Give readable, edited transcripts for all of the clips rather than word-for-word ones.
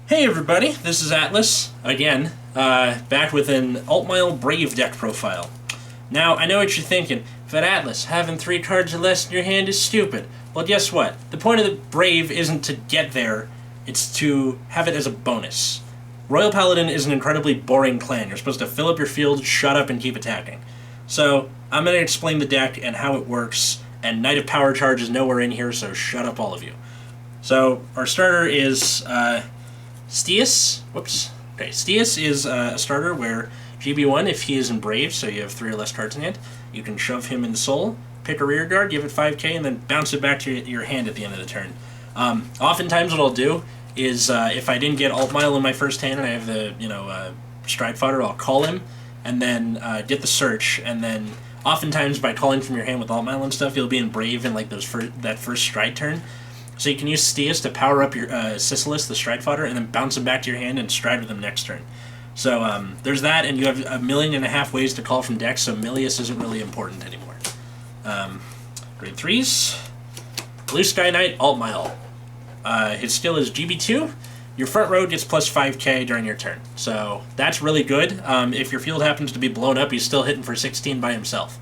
Hey everybody, this is Atlas, again, back with an Altmile Brave deck profile. Now, I know what you're thinking, but Atlas, having 3 cards or less in your hand is stupid. Well, guess what? The point of the Brave isn't to get there, it's to have it as a bonus. Royal Paladin is an incredibly boring clan. You're supposed to fill up your field, shut up, and keep attacking. So, I'm going to explain the deck and how it works, and Knight of Power Charge is nowhere in here, so shut up all of you. So, our starter is, Stius. Whoops. Okay, Stius is a starter where GB1, if he is in Brave, so you have 3 or less cards in hand, you can shove him in Soul, pick a rear guard, give it 5k, and then bounce it back to your hand at the end of the turn. Oftentimes what I'll do is, if I didn't get Altmile in my first hand and I have the, Stride Fodder, I'll call him, and then get the search, and then oftentimes by calling from your hand with Altmile and stuff, you'll be in Brave in like that first Stride turn. So you can use Stius to power up your Sisylis, the Stride Fodder, and then bounce him back to your hand and stride with him next turn. So there's that, and you have 1.5 million ways to call from decks, so Milius isn't really important anymore. Grade 3s. Blue Sky Knight, Altmile. His skill is GB2. Your front row gets plus 5k during your turn. So that's really good. If your field happens to be blown up, he's still hitting for 16 by himself.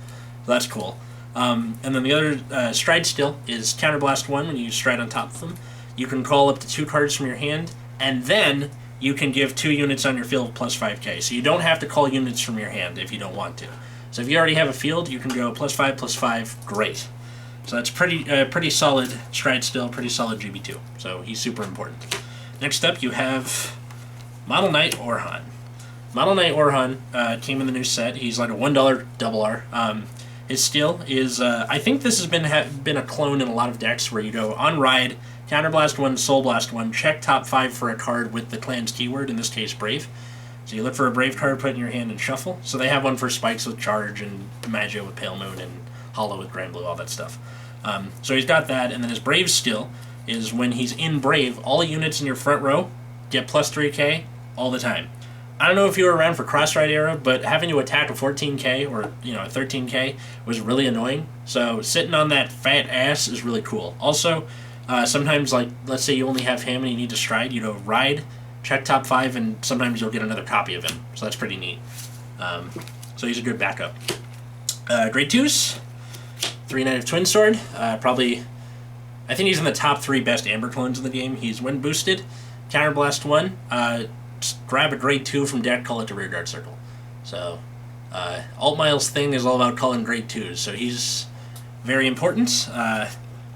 So that's cool. And then the other stride skill is Counterblast 1 when you stride on top of them. You can call up to 2 cards from your hand, and then you can give 2 units on your field plus 5k. So you don't have to call units from your hand if you don't want to. So if you already have a field, you can go plus 5, great. So that's pretty solid stride still, pretty solid GB2. So he's super important. Next up you have Model Knight Orhan. Model Knight Orhan came in the new set. He's like a $1 double R. His skill is, I think this has been a clone in a lot of decks where you go on ride, Counterblast 1, Soul Blast 1, check top 5 for a card with the clan's keyword, in this case Brave. So you look for a Brave card, put it in your hand, and shuffle. So they have one for Spikes with Charge, and Magia with Pale Moon, and Hollow with Grand Blue, all that stuff. So he's got that, and then his Brave skill is when he's in Brave, all units in your front row get plus 3k all the time. I don't know if you were around for Cross-Ride era, but having to attack a 14k or, a 13k was really annoying. So sitting on that fat ass is really cool. Also, sometimes, like, let's say you only have him and you need to stride, you go ride, check top 5, and sometimes you'll get another copy of him. So that's pretty neat. So he's a good backup. Grade 2s, 3 Knight of Twin Sword. I think he's in the top 3 best Amber clones in the game. He's when boosted, Counterblast 1, grab a grade 2 from deck, call it to rearguard circle. So, Altmile's thing is all about calling grade 2s, so he's very important.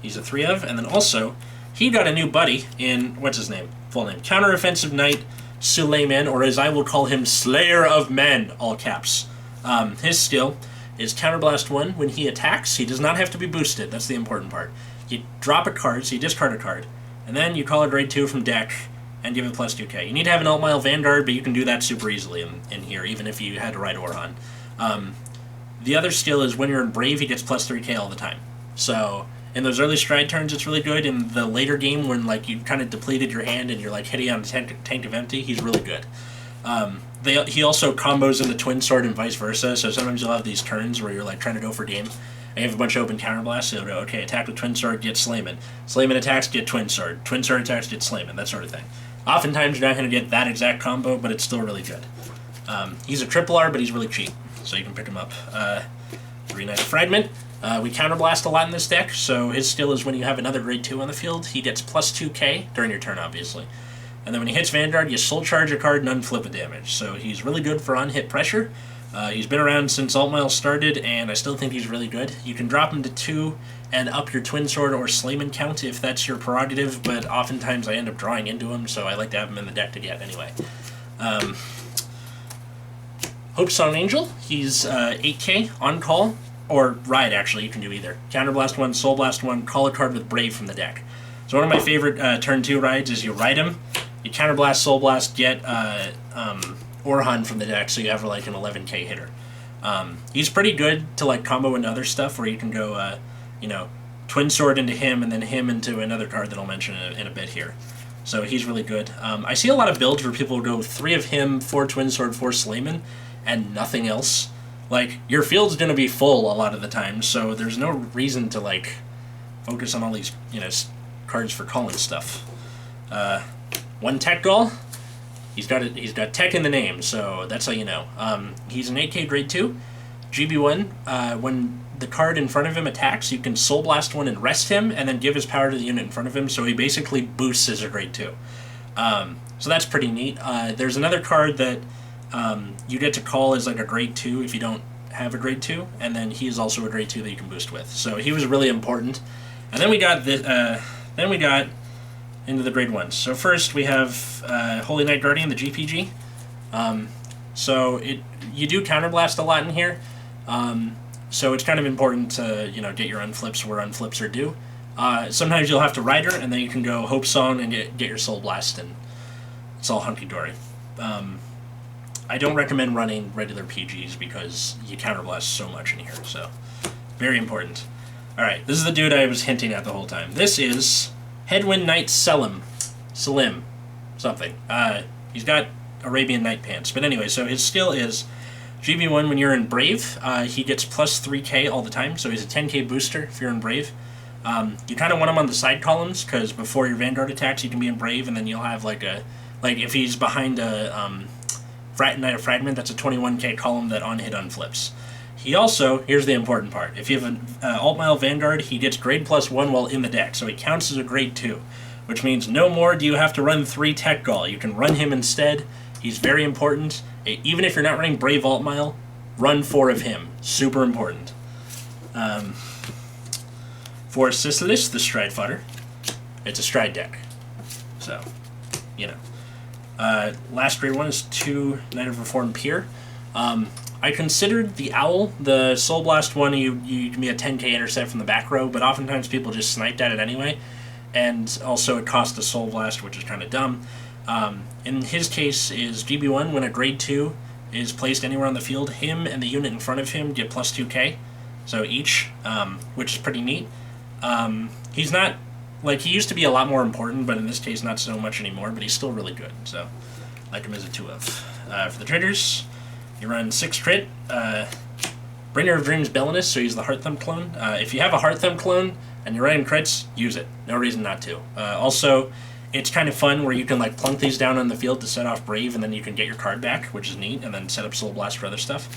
He's a 3 of, and then also, he got a new buddy in, what's his name? Full name. Counter-Offensive Knight Suleiman, or as I will call him, Slayer of Men, all caps. His skill is Counterblast 1. When he attacks, he does not have to be boosted, that's the important part. You drop a card, so you discard a card, and then you call a grade 2 from deck, and give it plus 2k. You need to have an Altmile Vanguard, but you can do that super easily in here, even if you had to ride Orhan. The other skill is when you're in Brave, he gets plus 3k all the time. So, in those early stride turns, it's really good. In the later game, when like you kind of depleted your hand and you're like hitting on a tank of empty, he's really good. He also combos in the Twin Sword and vice versa, so sometimes you'll have these turns where you're like trying to go for game, and you have a bunch of open counterblasts, so go, okay, attack with Twin Sword, get Slayman. Slayman attacks, get Twin Sword. Twin Sword attacks, get Slayman, that sort of thing. Oftentimes you're not going to get that exact combo, but it's still really good. He's a triple R, but he's really cheap, so you can pick him up. 3 Knight of Fragment. We counterblast a lot in this deck, so his skill is when you have another grade 2 on the field, he gets plus 2k during your turn, obviously. And then when he hits Vanguard, you soul charge a card and unflip a damage. So he's really good for on-hit pressure. He's been around since Altmile started, and I still think he's really good. You can drop him to 2 and up your Twin Sword or Slayman count if that's your prerogative, but oftentimes I end up drawing into him, so I like to have him in the deck to get anyway. Hope Song Angel, he's 8k on call, or ride actually, you can do either. Counterblast 1, Soul Blast 1, call a card with Brave from the deck. So one of my favorite turn 2 rides is you ride him, you Counterblast, Soul Blast, get Orhan from the deck, so you have like an 11k hitter. He's pretty good to like combo into other stuff where you can go, Twin Sword into him and then him into another card that I'll mention in a bit here. So he's really good. I see a lot of builds where people go 3 of him, 4 Twin Sword, 4 Slayman, and nothing else. Like, your field's gonna be full a lot of the time, so there's no reason to like focus on all these, cards for calling stuff. 1 tech gall. He's got tech in the name, so that's how you know. He's an 8K grade 2. GB1, when the card in front of him attacks, you can Soul Blast one and rest him, and then give his power to the unit in front of him, so he basically boosts as a grade 2. So that's pretty neat. There's another card that you get to call as like a grade 2 if you don't have a grade 2, and then he is also a grade 2 that you can boost with. So he was really important. And then we got into the grade 1s. So first we have Holy Knight Guardian, the GPG. So you do counterblast a lot in here. So it's kind of important to get your unflips where unflips are due. Sometimes you'll have to Rider, and then you can go Hope Song and get your Soul Blast, and it's all hunky-dory. I don't recommend running regular PGs because you counterblast so much in here, so very important. Alright, this is the dude I was hinting at the whole time. This is Headwind Knight Selim, something. He's got Arabian Night Pants. But anyway, so his skill is GB1 when you're in Brave. He gets plus 3k all the time, so he's a 10k booster if you're in Brave. You kind of want him on the side columns, because before your Vanguard attacks, you can be in Brave, and then you'll have like if he's behind a Knight of Fragment, that's a 21k column that on hit unflips. He also, here's the important part, if you have an Altmile Vanguard, he gets grade +1 while in the deck, so he counts as a grade 2, which means no more do you have to run 3 Tech Gall. You can run him instead. He's very important. Even if you're not running Brave Altmile, run 4 of him. Super important. For Sisylis, the Stride Fodder, it's a Stride deck. So, last grade 1 is 2 Knight of Reformed Peer. I considered the Owl, the Soul Blast one, you can be a 10k intercept from the back row, but oftentimes people just sniped at it anyway, and also it cost a Soul Blast, which is kind of dumb. In his case is GB1, when a grade 2 is placed anywhere on the field, him and the unit in front of him get plus 2k, so each, which is pretty neat. He's not, he used to be a lot more important, but in this case not so much anymore, but he's still really good, so I like him as a 2 of. For the triggers, you run 6 crit, Bringer of Dreams Belinus, so he's the Heart Thumb clone. If you have a Heart Thumb clone and you're running crits, use it. No reason not to. Also, it's kind of fun where you can plunk these down on the field to set off Brave, and then you can get your card back, which is neat, and then set up Soul Blast for other stuff.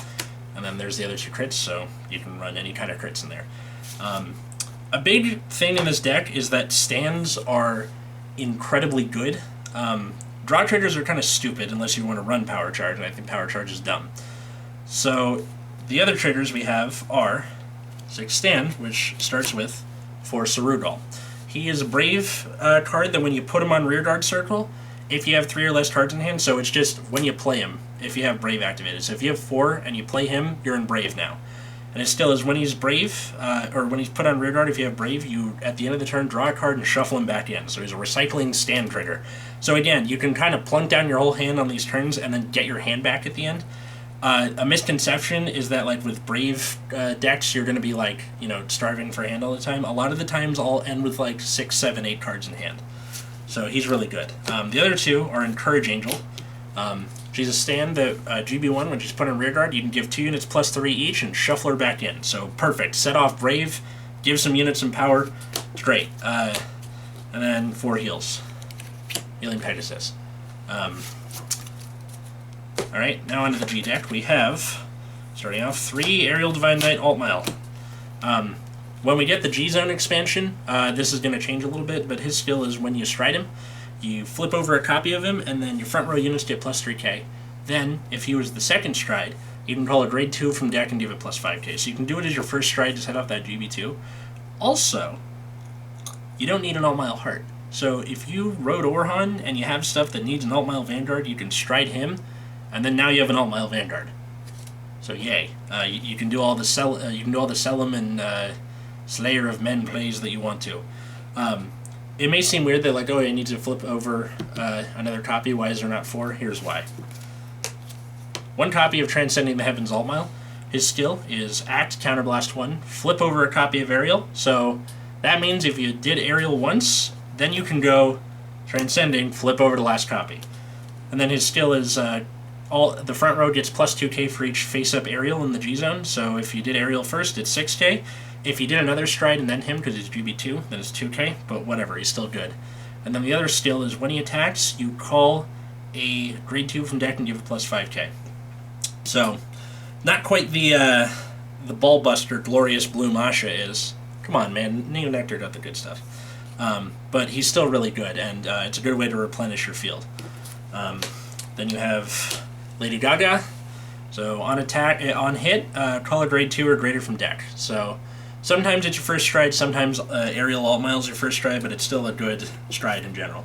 And then there's the other 2 crits, so you can run any kind of crits in there. A big thing in this deck is that stands are incredibly good. Draw triggers are kind of stupid unless you want to run Power Charge, and I think Power Charge is dumb. So the other triggers we have are 6 Stand, which starts with 4 Sarugal. He is a Brave card that when you put him on Rearguard Circle, if you have 3 or less cards in hand, so it's just when you play him, if you have Brave activated. So if you have 4 and you play him, you're in Brave now. And it still is when he's Brave, or when he's put on Rearguard, if you have Brave, you, at the end of the turn, draw a card and shuffle him back in. So he's a recycling stand trigger. So again, you can kind of plunk down your whole hand on these turns and then get your hand back at the end. A misconception is that, with Brave decks, you're going to be, starving for hand all the time. A lot of the times, I'll end with, 6, 7, 8 cards in hand. So he's really good. The other 2 are Encourage Angel. She's a stand that GB1, when she's put in Rearguard, you can give 2 units plus 3 each and shuffle her back in. So perfect. Set off Brave, give some units some power. It's great. And then 4 heals. Healing Pegasus. Alright, now onto the G deck. We have, starting off, 3 Aerial Divine Knight Altmile. When we get the G-Zone expansion, this is going to change a little bit, but his skill is when you stride him, you flip over a copy of him, and then your front row units get plus 3k. Then, if he was the second stride, you can call a grade 2 from deck and give it plus 5k. So you can do it as your first stride to set off that GB2. Also, you don't need an Altmile Heart. So if you rode Orhan and you have stuff that needs an Altmile Vanguard, you can stride him, and then now you have an Altmile Vanguard. So yay! You can do all the Selim and Slayer of Men plays that you want to. It may seem weird that I need to flip over another copy. Why is there not 4? Here's why. 1 copy of Transcending the Heavens Altmile. His skill is Act, Counterblast 1, flip over a copy of Aerial. So that means if you did Aerial once, then you can go Transcending, flip over the last copy. And then his skill is the front row gets plus 2k for each face-up Aerial in the G-Zone. So if you did Aerial first, it's 6k. If you did another stride and then him, because he's GB2, then it's 2k, but whatever, he's still good. And then the other skill is when he attacks, you call a grade 2 from deck and give it plus 5k. So, not quite the ballbuster Glorious Blue Masha is. Come on, man, Neonectar got the good stuff. But he's still really good, and it's a good way to replenish your field. Then you have Lady Gaga. So on hit, call a grade 2 or greater from deck. So sometimes it's your first stride, sometimes aerial Altmile is your first stride, but it's still a good stride in general.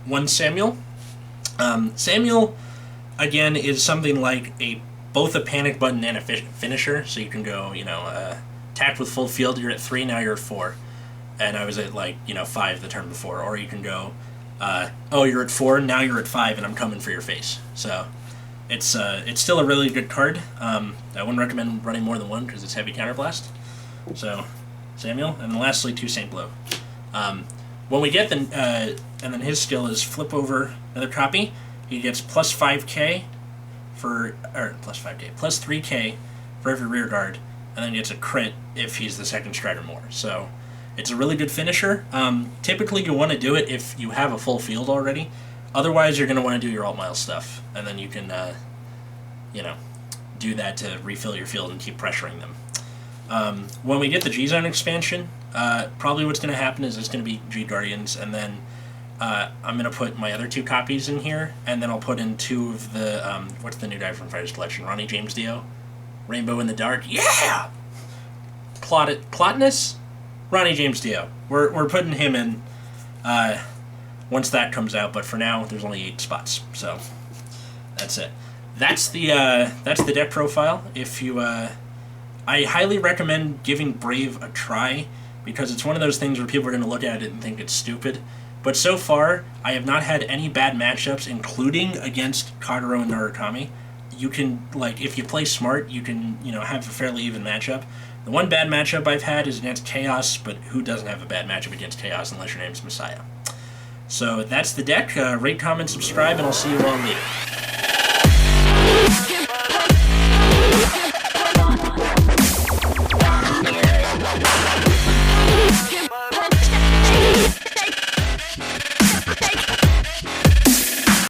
One Samuel. Samuel, again, is something like both a panic button and a finisher. So you can go, attack with full field. You're at 3, now you're at 4, and I was at 5 the turn before. Or you can go, you're at 4, now you're at 5, and I'm coming for your face. So it's still a really good card. I wouldn't recommend running more than one because it's heavy counterblast. So Samuel, and then lastly 2 Saint Blue. When we get and then his skill is flip over another copy. He gets plus 5k plus 3k for every rear guard, and then gets a crit if he's the second stride or more. So it's a really good finisher. Typically you want to do it if you have a full field already. Otherwise you're going to want to do your Altmile stuff, and then you can do that to refill your field and keep pressuring them. When we get the G-Zone expansion, probably what's going to happen is it's going to be G-Guardians, and then I'm going to put my other 2 copies in here, and then I'll put in 2 of the, what's the new guy from Fighters Collection? Ronnie James Dio? Rainbow in the Dark? Yeah! Plotinus? Ronnie James Dio. We're putting him in once that comes out, but for now there's only 8 spots, so that's it. That's the deck profile. If you, I highly recommend giving Brave a try, because it's one of those things where people are going to look at it and think it's stupid. But so far, I have not had any bad matchups, including against Kagero and Narukami. You can, if you play smart, you can, have a fairly even matchup. The one bad matchup I've had is against Chaos, but who doesn't have a bad matchup against Chaos unless your name's Messiah? So that's the deck. Rate, comment, subscribe, and I'll see you all later.